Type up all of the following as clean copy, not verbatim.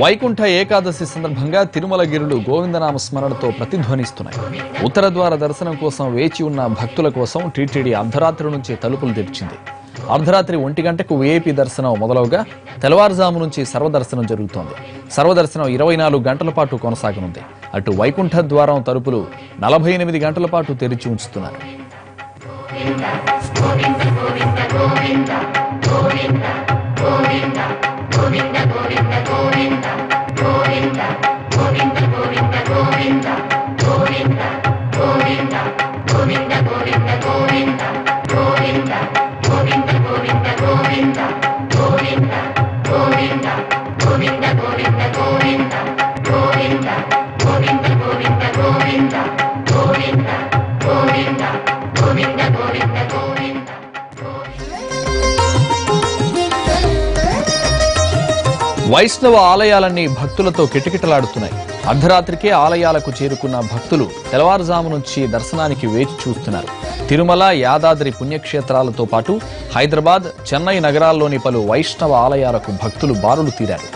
వైకుంఠ ఏకాదశి సందర్భంగా తిరుమలగిరులు గోవిందనామ స్మరణతో ప్రతిధ్వనిస్తున్నాయి. ఉత్తర ద్వార దర్శనం కోసం వేచి ఉన్న భక్తుల కోసం టీటీడీ అర్ధరాత్రి నుంచి తలుపులు తెరిచింది. అర్ధరాత్రి 1 గంటకు వీఐపీ దర్శనం మొదలవుగా తెల్లవారుజాము నుంచి సర్వదర్శనం జరుగుతోంది. సర్వదర్శనం 24 గంటల పాటు కొనసాగనుంది. అటు వైకుంఠ ద్వారం తలుపులు 48 గంటల పాటు తెరిచి ఉంచుతున్నారు. వైష్ణవ ఆలయాలన్నీ భక్తులతో కిటకిటలాడుతున్నాయి. అర్ధరాత్రికే ఆలయాలకు చేరుకున్న భక్తులు తెల్లవారుజాము నుంచి దర్శనానికి వేచి చూస్తున్నారు. తిరుమల, యాదాద్రి పుణ్యక్షేత్రాలతో పాటు హైదరాబాద్, చెన్నై నగరాల్లోని పలు వైష్ణవ ఆలయాలకు భక్తులు బారులు తీరారు.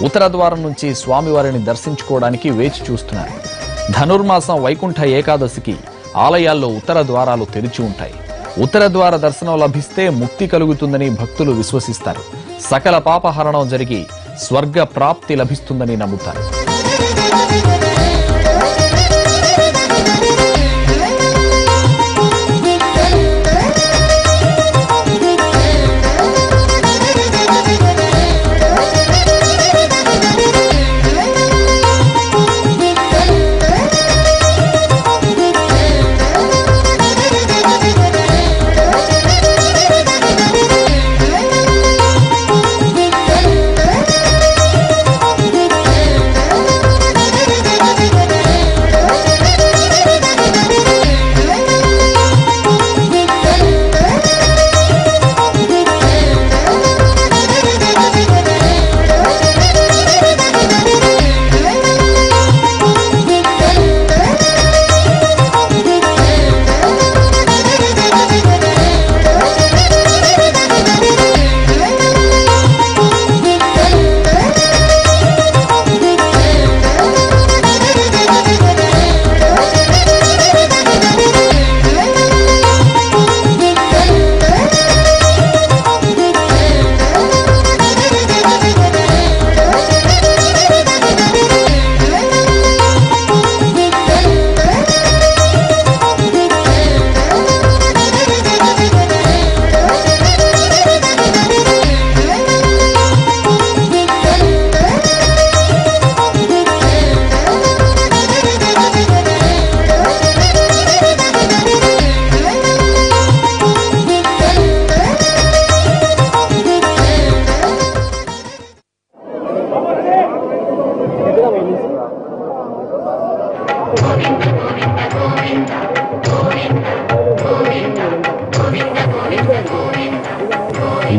ఉత్తర ద్వారం నుంచి స్వామివారిని దర్శించుకోవడానికి వేచి చూస్తున్నారు. ధనుర్మాసం వైకుంఠ ఏకాదశికి ఆలయాల్లో ఉత్తర ద్వారాలు తెరిచి ఉంటాయి. ఉత్తర ద్వార దర్శనం లభిస్తే ముక్తి కలుగుతుందని భక్తులు విశ్వసిస్తారు. సకల పాపహరణం జరిగి స్వర్గ ప్రాప్తి లభిస్తుందని నమ్ముతారు.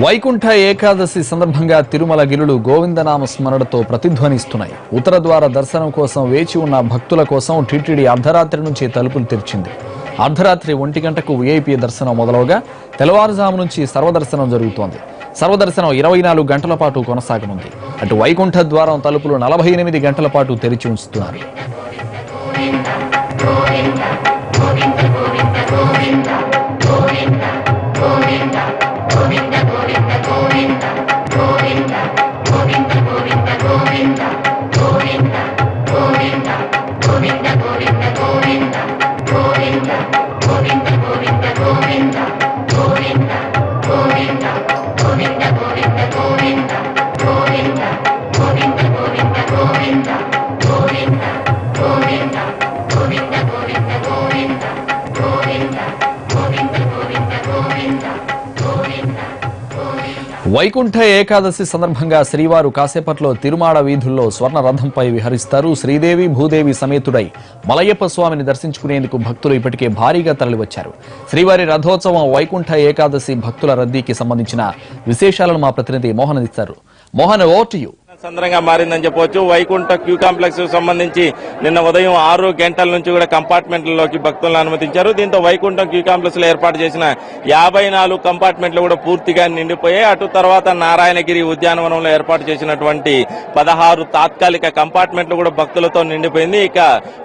వైకుంఠ ఏకాదశి సందర్భంగా తిరుమల గిరులు గోవిందనామ స్మరణతో ప్రతిధ్వనిస్తున్నాయి. ఉత్తర ద్వార దర్శనం కోసం వేచి ఉన్న భక్తుల కోసం టీటీడీ అర్ధరాత్రి నుంచి తలుపులు తెరిచింది. అర్ధరాత్రి 1 గంటకు వీఐపీ దర్శనం మొదలవగా తెల్లవారుజాము నుంచి సర్వదర్శనం జరుగుతోంది. సర్వదర్శనం 24 గంటల పాటు కొనసాగనుంది. అటు వైకుంఠ ద్వారం తలుపులు 48 గంటల పాటు తెరిచి ఉంచుతున్నారు. వైకుంఠ ఏకాదశి సందర్భంగా శ్రీవారు కాసేపట్లో తిరుమాడ వీధుల్లో స్వర్ణ రథంపై విహరిస్తారు. శ్రీదేవి భూదేవి సమేతుడై మలయప్ప స్వామిని దర్శించుకునేందుకు భక్తులు ఇప్పటికే భారీగా తరలివచ్చారు. శ్రీవారి రథోత్సవం, వైకుంఠ ఏకాదశి భక్తుల రద్దీకి సంబంధించిన విశేషాలను మా ప్రతినిధి మోహన్ ఇస్తారు. Mohan, over to you. సందర్భంగా మారిందని చెప్పవచ్చు. వైకుంఠ క్యూ కాంప్లెక్స్ సంబంధించి నిన్న ఉదయం 6 గంటల నుంచి కూడా కంపార్ట్మెంట్లలోకి భక్తులను అనుమతించారు. దీంతో వైకుంఠం క్యూ కాంప్లెక్స్ లో ఏర్పాటు చేసిన 54 కంపార్ట్మెంట్లు కూడా పూర్తిగా నిండిపోయాయి. అటు తర్వాత నారాయణగిరి ఉద్యానవనంలో ఏర్పాటు చేసినటువంటి 16 తాత్కాలిక కంపార్ట్మెంట్లు కూడా భక్తులతో నిండిపోయింది. ఇక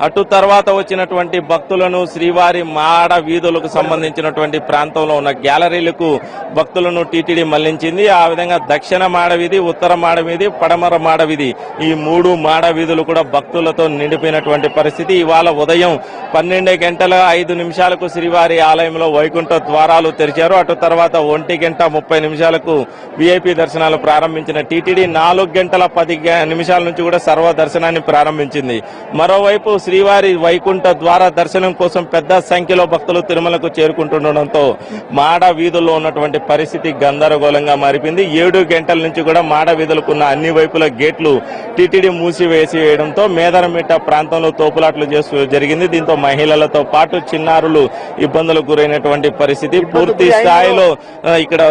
అటు తర్వాత వచ్చినటువంటి భక్తులను శ్రీవారి మాడ వీధులకు సంబంధించినటువంటి ప్రాంతంలో ఉన్న గ్యాలరీలకు భక్తులను టీటీడీ మళ్లించింది. ఆ విధంగా దక్షిణ మాడవీధి, ఉత్తర మాడవీధి, పడమర మాడవీధి ఈ 3 మాడవీధులు కూడా భక్తులతో నిండిపోయినటువంటి పరిస్థితి. ఇవాళ ఉదయం 12:05 శ్రీవారి ఆలయంలో వైకుంఠ ద్వారాలు తెరిచారు. అటు తర్వాత 1:30 విఐపి దర్శనాలు ప్రారంభించిన టీటీడీ 4:10 నుంచి కూడా సర్వ దర్శనాన్ని ప్రారంభించింది. మరోవైపు శ్రీవారి వైకుంఠ ద్వార దర్శనం కోసం పెద్ద సంఖ్యలో భక్తులు తిరుమలకు చేరుకుంటుండటంతో మాడ వీధుల్లో ఉన్నటువంటి పరిస్థితి గందరగోళంగా మారిపోయింది. 7 గంటల నుంచి కూడా మాడ వీధులకున్న అన్ని వైపుల గేట్లు టీటీడీ మూసివేయడంతో మేదరమిట్ట ప్రాంతంలో తోపులాట్లు జరిగింది. దీంతో మహిళలతో పాటు చిన్నారులు ఇబ్బందులకు గురైనటువంటి పరిస్థితి. పూర్తి స్థాయిలో ఇక్కడ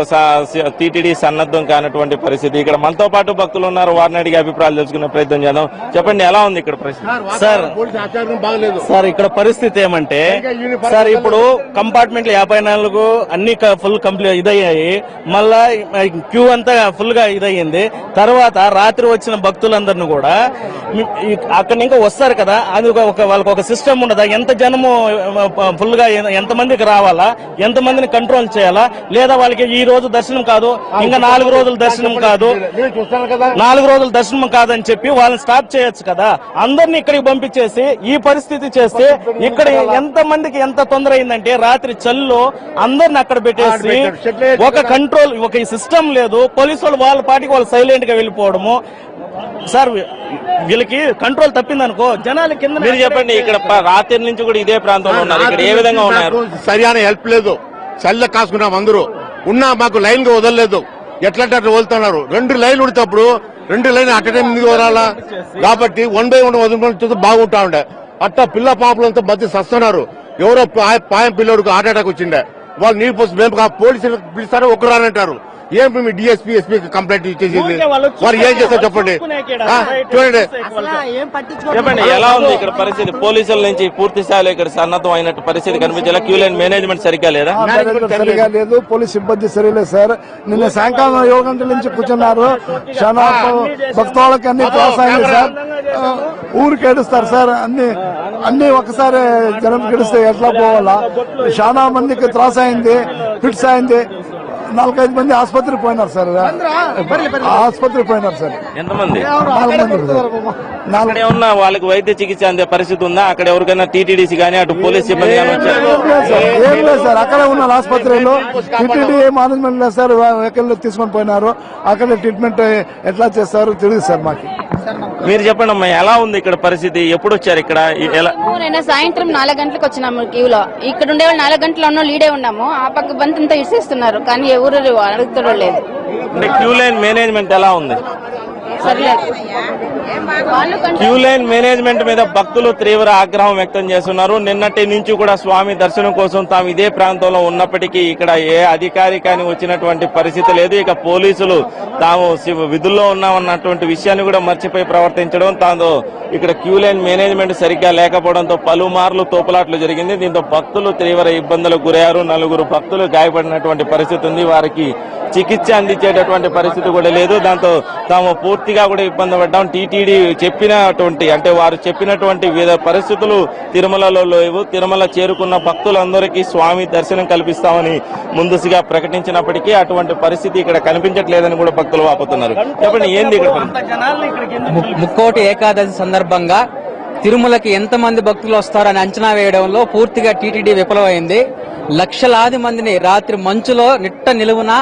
టీటీడీ సన్నద్ధం కానటువంటి పరిస్థితి. ఇక్కడ మనతో పాటు భక్తులు ఉన్నారు, వారిని అడిగి అభిప్రాయాలు తెలుసుకునే ప్రయత్నం చేద్దాం. చెప్పండి, ఎలా ఉంది ఇక్కడ పరిస్థితి? సార్ ఇక్కడ పరిస్థితి ఏమంటే సార్ ఇప్పుడు కంపార్ట్మెంట్లు 54 అన్ని ఫుల్ కంప్లీట్ ఇదయ్యాయి. మళ్ళా క్యూ అంతా ఫుల్ గా ఇదయ్యింది. తర్వాత రాత్రి వచ్చిన భక్తులందరినీ కూడా అక్కడ ఇంకా వస్తారు కదా, అది వాళ్ళకి ఒక సిస్టమ్ ఉండదా, ఎంత జనము ఫుల్ గా ఎంత మందికి రావాలా, ఎంత మందిని కంట్రోల్ చేయాలా, లేదా వాళ్ళకి ఈ రోజు దర్శనం కాదు, ఇంకా 4 రోజుల దర్శనం కాదు, 4 రోజుల దర్శనం కాదని చెప్పి వాళ్ళని స్టాప్ చేయొచ్చు కదా. అందరినీ ఇక్కడికి పంపించేసి ఈ పరిస్థితి చేస్తే ఇక్కడ ఎంత మందికి ఎంత తొందర అయిందంటే రాత్రి చల్లో అందరిని అక్కడ పెట్టేసి ఒక కంట్రోల్, ఒక సిస్టమ్ లేదు. పోలీసు వాళ్ళు వాళ్ళ పాటికి వాళ్ళు సైలెంట్ గా వెళ్ళిపోవడము. సార్ వీళ్ళకి కంట్రోల్ తప్పిందనుకో జనాలు కింద. మీరు చెప్పండి, ఇక్కడ రాత్రి నుంచి కూడా ఇదే ప్రాంతంలో ఉన్నారు, ఇక్కడ ఏ విధంగా ఉన్నారు? సరైన హెల్ప్ లేదు, చల్ల కాసుకున్నాం అందరూ ఉన్నా, మాకు లైన్ గా వదలలేదు. ఎట్లంటే అట్లా వదులుతున్నారు. 2 లైన్లు ఉడితేప్పుడు 2 లైన్ అట్ టైం ఎందుకు వదలాలా? కాబట్టి 1 by 1 వదులుకుంటే బాగుంటా ఉండే. అట్టా పిల్ల పాపలంతా మధ్య సస్తున్నారు. ఎవరో పాయం పిల్లోడికి హార్ట్ అటాక్ వచ్చిండే, వాళ్ళు నీళ్ళు పోసి మేము పోలీసులు పిలుస్తారు, ఒకరు రానంటారు. ఏం మీ డిఎస్పీ ఎస్పీ కంప్లైంట్ ఇచ్చేసింది, వారు ఏం చేస్తారు చెప్పండి. చూడండి చెప్పండి, ఎలా ఉంది ఇక్కడ పరిస్థితి? పోలీసుల నుంచి పూర్తి స్థాయిలో ఇక్కడ సన్నద్ధం అయినట్టు పరిస్థితి కనిపించేలా క్యూ లైన్ మేనేజ్మెంట్ సరిగ్గా లేదా? సరిగా లేదు, పోలీస్ సిబ్బంది సరిలేదు సార్. నిన్న సాయంకాలం 7 గంటల నుంచి కూర్చున్నారు. చాలా భక్తులకి అన్ని క్లాస్ అయింది సార్. ఊరికి ఏడుస్తారు సార్, అన్ని ఒకసారి జనం గెలిస్తే ఎట్లా పోవాలా? చాలా మందికి త్రాస్ అయింది, ఫిట్స్ అయింది. 4-5 మంది ఆసుపత్రికి పోయినారు సార్. ఆసుపత్రికి పోయినారు సార్. ఎంతమంది? 4 మంది. ఏమన్నా వాళ్ళకి వైద్య చికిత్స అందే పరిస్థితి ఉందా? అక్కడ ఎవరికైనా టీటీడీసీ కానీ అటు పోలీస్ సిబ్బంది కానీ వచ్చారు? ఏం లేదు సార్, అక్కడే ఉన్నారు ఆసుపత్రిలో. టీటీడీ మేనేజ్మెంట్ లేదు సార్, వెహికల్ తీసుకొని పోయినారు. అక్కడ ట్రీట్మెంట్ ఎట్లా చేస్తారు తెలియదు సార్ మాకు. మీరు చెప్పండి అమ్మా, ఎలా ఉంది ఇక్కడ పరిస్థితి? ఎప్పుడు వచ్చారు ఇక్కడ? సాయంత్రం 4 గంటలకు వచ్చినాము క్యూలో. ఇక్కడ ఉండే వాళ్ళు 4 గంటల ఉన్న లీడే ఉన్నాము. ఆ పక్క బంతంతా ఇసేస్తున్నారు, కానీ ఎవరు అడుగుతారో లేదు. అంటే క్యూ లైన్ మేనేజ్మెంట్ ఎలా ఉంది? క్యూ లైన్ మేనేజ్మెంట్ మీద భక్తులు తీవ్ర ఆగ్రహం వ్యక్తం చేస్తున్నారు. నిన్నటి నుంచి కూడా స్వామి దర్శనం కోసం తాము ఇదే ప్రాంతంలో ఉన్నప్పటికీ ఇక్కడ ఏ అధికారి కానీ వచ్చినటువంటి పరిస్థితి లేదు. ఇక పోలీసులు తాము విధుల్లో ఉన్నామన్నటువంటి విషయాన్ని కూడా మర్చిపోయి ప్రవర్తించడం, తాను ఇక్కడ క్యూ లైన్ మేనేజ్మెంట్ సరిగ్గా లేకపోవడంతో పలుమార్లు తోపులాట్లు జరిగింది. దీంతో భక్తులు తీవ్ర ఇబ్బందులకు గురయ్యారు. 4 భక్తులు గాయపడినటువంటి పరిస్థితి ఉంది. వారికి చికిత్స అందించేటటువంటి పరిస్థితి కూడా లేదు. దాంతో తాము పూర్తిగా కూడా ఇబ్బంది పడ్డాం. టీటీడీ చెప్పినటువంటి, అంటే వారు చెప్పినటువంటి వివిధ పరిస్థితులు తిరుమలలో లేవు. తిరుమల చేరుకున్న భక్తులందరికీ స్వామి దర్శనం కల్పిస్తామని ముందుగా ప్రకటించినప్పటికీ అటువంటి పరిస్థితి ఇక్కడ కనిపించట్లేదని కూడా భక్తులు వాపోతున్నారు. చెప్పండి, ఏంది ఇక్కడ? ముక్కోటి ఏకాదశి సందర్భంగా తిరుమలకి ఎంతమంది భక్తులు వస్తారని అంచనా వేయడంలో పూర్తిగా టీటీడీ విఫలమైంది. లక్షలాది మందిని రాత్రి మంచులో నిట్ట నిలువున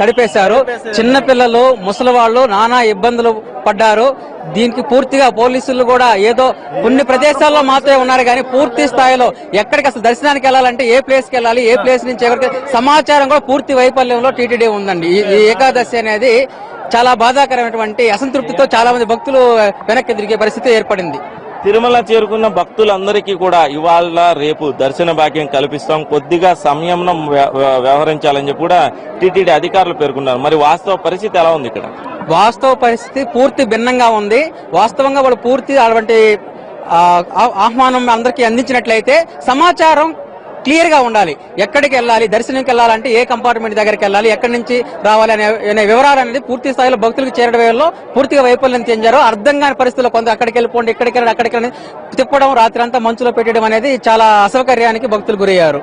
తడిపేశారు. చిన్నపిల్లలు, ముసలివాళ్లు నానా ఇబ్బందులు పడ్డారు. దీనికి పూర్తిగా పోలీసులు కూడా ఏదో కొన్ని ప్రదేశాల్లో మాత్రమే ఉన్నారు, కానీ పూర్తి స్థాయిలో ఎక్కడికి అసలు దర్శనానికి వెళ్లాలంటే ఏ ప్లేస్ కి వెళ్ళాలి, ఏ ప్లేస్ నుంచి ఎవరికి సమాచారం కూడా పూర్తి వైఫల్యంలో టీటీడీ ఉందండి. ఈ ఏకాదశి అనేది చాలా బాధాకరమైనటువంటి అసంతృప్తితో చాలా మంది భక్తులు వెనక్కి తిరిగే పరిస్థితి ఏర్పడింది. తిరుమల చేరుకున్న భక్తులందరికీ కూడా ఇవాళ రేపు దర్శన భాగ్యం కల్పిస్తాం, కొద్దిగా సంయమనం వ్యవహరించాలని చెప్పి కూడా టీటీడీ అధికారులు పేర్కొన్నారు. మరి వాస్తవ పరిస్థితి ఎలా ఉంది ఇక్కడ? వాస్తవ పరిస్థితి పూర్తి భిన్నంగా ఉంది. వాస్తవంగా వాళ్ళు పూర్తి అటువంటి ఆహ్వానం అందరికీ అందించినట్లయితే సమాచారం క్లియర్ గా ఉండాలి. ఎక్కడికి వెళ్ళాలి, దర్శనంకి వెళ్ళాలంటే ఏ కంపార్ట్మెంట్ దగ్గరికి వెళ్ళాలి, ఎక్కడి నుంచి రావాలి అనే వివరాలు అనేది పూర్తి స్థాయిలో భక్తులకు చేరడంలో పూర్తిగా వైఫల్యం చెందారు. అర్థం కాని పరిస్థితుల్లో కొంత అక్కడికి వెళ్ళిపోండి, ఇక్కడికి వెళ్ళండి, అక్కడికి వెళ్ళి తిప్పడం, రాత్రి అంతా మంచులో పెట్టడం అనేది చాలా అసౌకర్యానికి భక్తులు గురయ్యారు.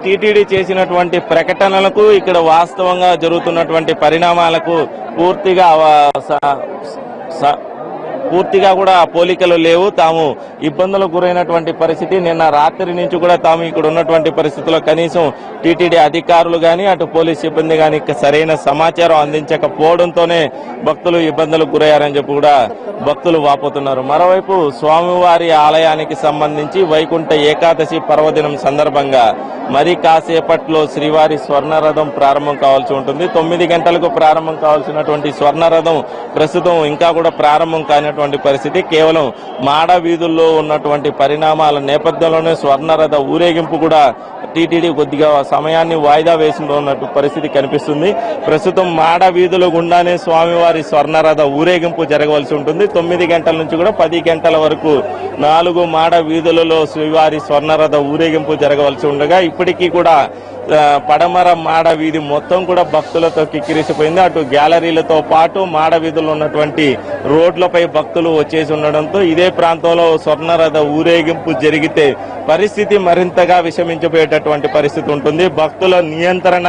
టీటీడీ చేసినటువంటి ప్రకటనలకు ఇక్కడ వాస్తవంగా జరుగుతున్నటువంటి పరిణామాలకు పూర్తిగా కూడా పోలికలు లేవు. తాము ఇబ్బందులకు గురైనటువంటి పరిస్థితి. నిన్న రాత్రి నుంచి కూడా తాము ఇక్కడ ఉన్నటువంటి పరిస్థితుల్లో కనీసం టీటీడీ అధికారులు గాని అటు పోలీస్ సిబ్బంది గాని సరైన సమాచారం అందించకపోవడంతోనే భక్తులు ఇబ్బందులకు గురయ్యారని చెప్పి కూడా భక్తులు వాపోతున్నారు. మరోవైపు స్వామివారి ఆలయానికి సంబంధించి వైకుంఠ ఏకాదశి పర్వదినం సందర్భంగా మరి కాసేపట్లో శ్రీవారి స్వర్ణరథం ప్రారంభం కావాల్సి ఉంటుంది. 9 గంటలకు ప్రారంభం కావాల్సినటువంటి స్వర్ణరథం ప్రస్తుతం ఇంకా కూడా ప్రారంభం కానిటువంటి పరిస్థితి. కేవలం మాడ వీధుల్లో ఉన్నటువంటి పరిణామాల నేపథ్యంలోనే స్వర్ణరథ ఊరేగింపు కూడా టీటీడీ కొద్దిగా సమయాన్ని వాయిదా వేసినట్టు పరిస్థితి కనిపిస్తుంది. ప్రస్తుతం మాడ వీధుల గుండానే స్వామివారి స్వర్ణరథ ఊరేగింపు జరగవలసి ఉంటుంది. 9 గంటల నుంచి కూడా 10 గంటల వరకు 4 మాడ వీధులలో శ్రీవారి స్వర్ణరథ ఊరేగింపు జరగవలసి ఉండగా ఇప్పటికీ కూడా పడమర మాడ వీధి మొత్తం కూడా భక్తులతో కిక్కిరిసిపోయింది. అటు గ్యాలరీలతో పాటు మాడ వీధుల్లో ఉన్నటువంటి రోడ్లపై భక్తులు వచ్చేసి ఉండడంతో ఇదే ప్రాంతంలో స్వర్ణరథ ఊరేగింపు జరిగితే పరిస్థితి మరింతగా విషమించిపోయేటటువంటి పరిస్థితి ఉంటుంది. భక్తుల నియంత్రణ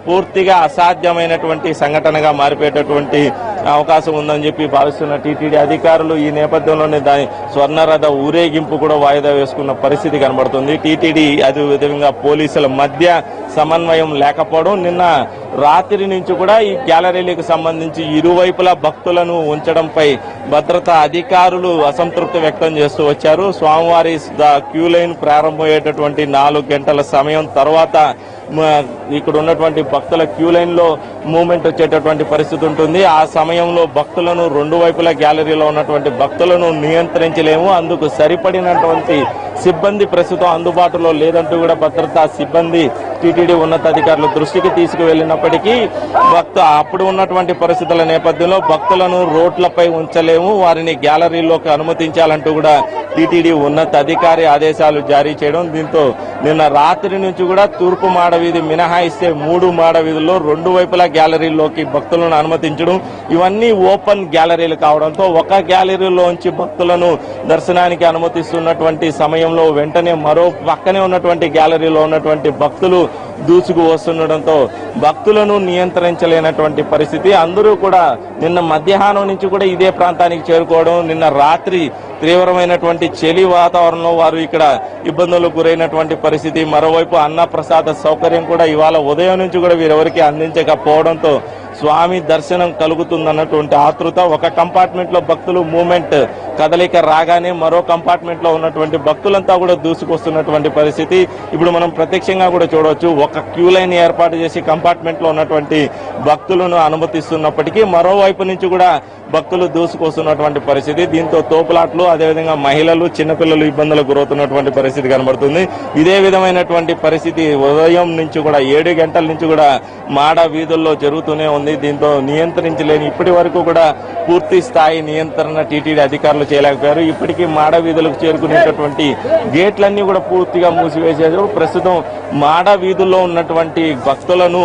పూర్తిగా అసాధ్యమైనటువంటి సంఘటనగా మారిపోయేటటువంటి అవకాశం ఉందని చెప్పి భావిస్తున్న టీటీడీ అధికారులు ఈ నేపథ్యంలోనే దాని స్వర్ణరథ ఊరేగింపు కూడా వాయిదా వేసుకున్న పరిస్థితి కనబడుతుంది. టీటీడీ అదేవిధంగా పోలీసుల మధ్య సమన్వయం లేకపోవడం, నిన్న రాత్రి నుంచి కూడా ఈ గ్యాలరీలకు సంబంధించి ఇరువైపులా భక్తులను ఉంచడంపై భద్రతా అధికారులు అసంతృప్తి వ్యక్తం చేస్తూ వచ్చారు. స్వామివారి క్యూ లైన్ ప్రారంభమయ్యేటటువంటి 4 గంటల సమయం తర్వాత ఇక్కడ ఉన్నటువంటి భక్తుల క్యూ లైన్ లో మూవ్మెంట్ వచ్చేటటువంటి పరిస్థితి ఉంటుంది. ఆ సమయంలో భక్తులను 2 వైపుల గ్యాలరీలో ఉన్నటువంటి భక్తులను నియంత్రించలేము. అందుకు సరిపడినటువంటి సిబ్బంది ప్రస్తుతం అందుబాటులో లేదంటూ కూడా భద్రతా సిబ్బంది టీటీడీ ఉన్నతాధికారుల దృష్టికి తీసుకువెళ్లినప్పటికీ అప్పుడు ఉన్నటువంటి పరిస్థితుల నేపథ్యంలో భక్తులను రోడ్లపై ఉంచలేము, వారిని గ్యాలరీలోకి అనుమతించాలంటూ కూడా టీటీడీ ఉన్నతాధికారి ఆదేశాలు జారీ చేయడం. దీంతో నిన్న రాత్రి నుంచి కూడా తూర్పు మాడ వీధి మినహాయిస్తే 3 మాడ వీధుల్లో 2 వైపులా గ్యాలరీలోకి భక్తులను అనుమతించడం, ఇవన్నీ ఓపెన్ గ్యాలరీలు కావడంతో ఒక గ్యాలరీలోంచి భక్తులను దర్శనానికి అనుమతిస్తున్నటువంటి సమయంలో వెంటనే మరో పక్కనే ఉన్నటువంటి గ్యాలరీలో ఉన్నటువంటి భక్తులు దూసుకు వస్తుండటంతో భక్తులను నియంత్రించలేనటువంటి పరిస్థితి. అందరూ కూడా నిన్న మధ్యాహ్నం నుంచి కూడా ఇదే ప్రాంతానికి చేరుకోవడం, నిన్న రాత్రి తీవ్రమైనటువంటి చలి వాతావరణంలో వారు ఇక్కడ ఇబ్బందులకు గురైనటువంటి పరిస్థితి. మరోవైపు అన్న ప్రసాద సౌకర్యం కూడా ఇవాళ ఉదయం నుంచి కూడా వీరెవరికి అందించకపోవడంతో స్వామి దర్శనం కలుగుతుందన్నటువంటి ఆతృత. ఒక కంపార్ట్మెంట్ లో భక్తులు మూవ్మెంట్ కదలిక రాగానే మరో కంపార్ట్మెంట్ లో ఉన్నటువంటి భక్తులంతా కూడా దూసుకొస్తున్నటువంటి పరిస్థితి ఇప్పుడు మనం ప్రత్యక్షంగా కూడా చూడవచ్చు. ఒక క్యూ లైన్ ఏర్పాటు చేసి కంపార్ట్మెంట్ లో ఉన్నటువంటి భక్తులను అనుమతిస్తున్నప్పటికీ మరోవైపు నుంచి కూడా భక్తులు దూసుకొస్తున్నటువంటి పరిస్థితి. దీంతో తోపులాట్లు, అదేవిధంగా మహిళలు, చిన్నపిల్లలు ఇబ్బందులకు గురవుతున్నటువంటి పరిస్థితి కనబడుతుంది. ఇదే విధమైనటువంటి పరిస్థితి ఉదయం నుంచి కూడా 7 గంటల నుంచి కూడా మాడ వీధుల్లో జరుగుతూనే ఉంది. దీంతో నియంత్రించలేని ఇప్పటి వరకు కూడా పూర్తి స్థాయి నియంత్రణ టీటీడీ అధికారులు చేయలేకపోయారు. ఇప్పటికీ మాడ వీధులకు చేరుకునేటటువంటి గేట్లన్నీ కూడా పూర్తిగా మూసివేశారు. ప్రస్తుతం మాడ వీధుల్లో ఉన్నటువంటి భక్తులను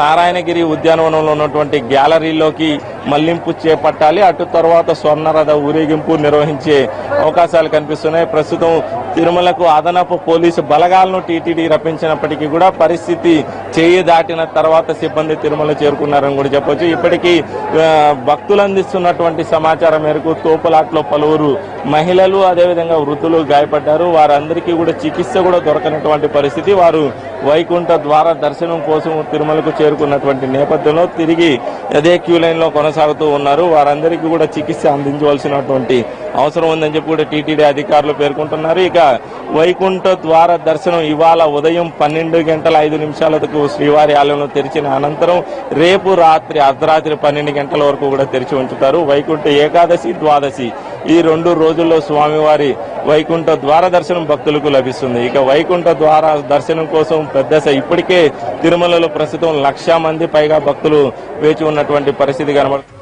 నారాయణగిరి ఉద్యానవనంలో ఉన్నటువంటి గ్యాలరీలోకి మళ్లింపు చేపట్టాలి. అటు తర్వాత స్వర్ణరథ ఊరేగింపు నిర్వహించే అవకాశాలు కనిపిస్తున్నాయి. ప్రస్తుతం తిరుమలకు అదనపు పోలీసు బలగాలను టీటీడీ రప్పించినప్పటికీ కూడా పరిస్థితి చేయి దాటిన తర్వాత సిబ్బంది తిరుమల చేరుకున్నారని కూడా చెప్పొచ్చు. ఇప్పటికీ భక్తులు అందిస్తున్నటువంటి సమాచారం మేరకు తోపులాట్లో పలువురు మహిళలు, అదేవిధంగా వృద్ధులు గాయపడ్డారు. వారందరికీ కూడా చికిత్స కూడా దొరకనటువంటి పరిస్థితి. వారు వైకుంఠ ద్వార దర్శనం కోసం తిరుమలకు చేరుకున్నటువంటి నేపథ్యంలో తిరిగి అదే క్యూ లైన్ లో కొనసాగుతూ ఉన్నారు. వారందరికీ కూడా చికిత్స అందించవలసినటువంటి అవసరం ఉందని చెప్పి కూడా టీటీడీ అధికారులు పేర్కొంటున్నారు. ఇక వైకుంఠ ద్వార దర్శనం ఇవాళ ఉదయం 12:05 శ్రీవారి ఆలయంలో తెరిచిన అనంతరం రేపు రాత్రి అర్ధరాత్రి 12 గంటల వరకు కూడా తెరిచి ఉంచుతారు. వైకుంఠ ఏకాదశి, ద్వాదశి ఈ 2 రోజుల్లో స్వామివారి వైకుంఠ ద్వార దర్శనం భక్తులకు లభిస్తుంది. ఇక వైకుంఠ ద్వార దర్శనం కోసం ఇప్పటికే తిరుమలలో ప్రస్తుతం 1,00,000 మంది పైగా భక్తులు వేచి ఉన్నటువంటి పరిస్థితి కనబడుతుంది.